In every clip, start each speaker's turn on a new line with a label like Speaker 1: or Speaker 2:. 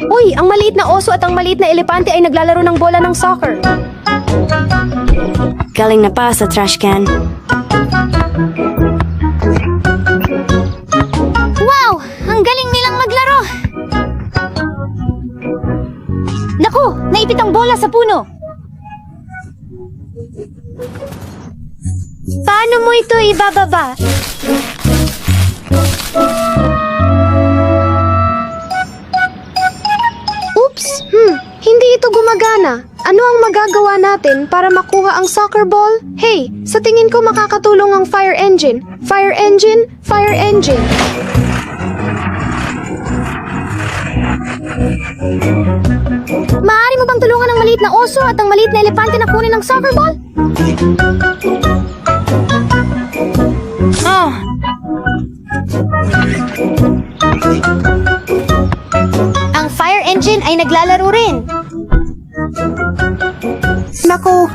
Speaker 1: Uy, ang maliit na oso at ang maliit na elepante ay naglalaro ng bola ng soccer.
Speaker 2: Galing na pa sa trash can.
Speaker 3: Wow! Ang galing nilang maglaro! Naku! Naipit ang bola sa puno! Paano mo ito ibababa?
Speaker 1: Oops! Hindi ito gumagana. Ano ang magagawa natin para makuha ang soccer ball? Hey, sa tingin ko makakatulong ang fire engine. Fire engine, fire engine.
Speaker 3: Maaari mo bang tulungan ang maliit na oso at ang maliit na elepante na kunin ang soccer ball?
Speaker 2: Oh!
Speaker 3: Ang fire engine ay naglalaro rin.
Speaker 1: Naku,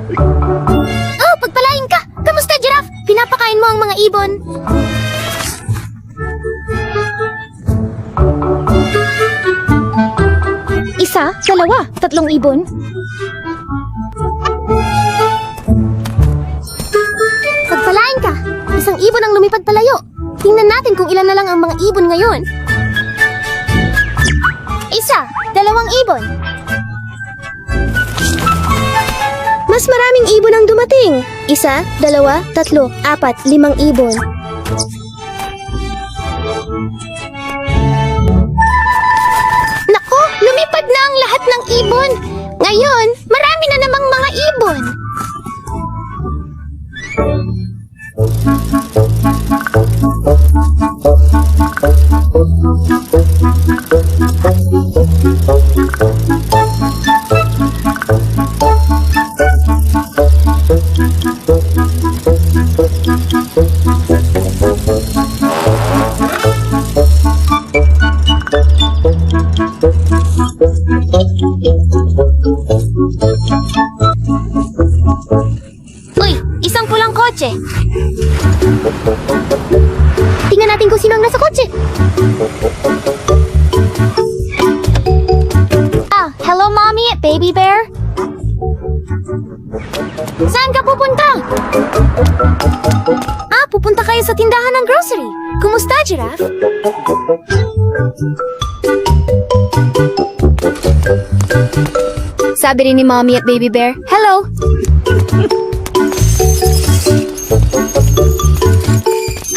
Speaker 3: Oh, pagpalain ka! Kamusta, Giraffe? Pinapakain mo ang mga ibon. Isa, dalawa, tatlong ibon. Pagpalain ka! Isang ibon ang lumipad palayo. Tingnan natin kung ilan na lang ang mga ibon ngayon. Isa, dalawang ibon.
Speaker 1: mas maraming ibon ang dumating. Isa, dalawa, tatlo, apat, limang ibon.
Speaker 3: Nako, lumipad na ang lahat ng ibon. Ngayon, marami na namang mga ibon. Uy, isang pulang kotse. Tingnan natin kung sino ang nasa kotse. Ah, hello mommy at baby bear. Saan ka pupunta? Ah, pupunta kayo sa tindahan ng grocery. Kumusta, Giraffe?
Speaker 2: Sabi rin ni Mommy at Baby Bear, hello!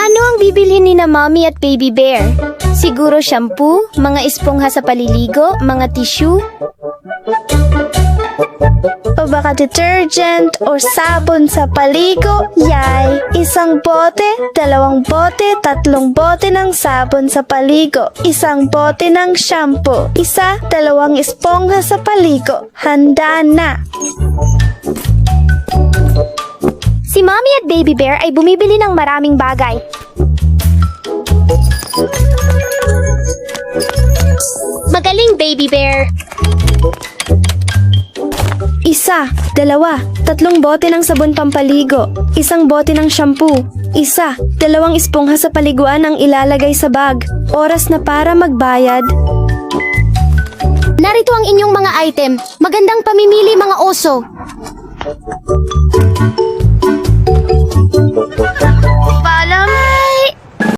Speaker 3: Ano ang bibilhin ni na Mommy at Baby Bear? Siguro shampoo, mga espongha sa paliligo, mga tissue?
Speaker 1: O baka detergent o sabon sa paligo? Yay! Isang bote, dalawang bote, tatlong bote ng sabon sa paligo. Isang bote ng shampoo. Isa, dalawang espongha sa paligo. Handa na!
Speaker 3: Si Mommy at Baby Bear ay bumibili ng maraming bagay. Magaling, Baby Bear!
Speaker 1: Isa, dalawa, tatlong bote ng sabon pampaligo, isang bote ng shampoo, isa, dalawang espongha sa paliguan ang ilalagay sa bag. Oras na para magbayad.
Speaker 3: Narito ang inyong mga item. Magandang pamimili, mga oso.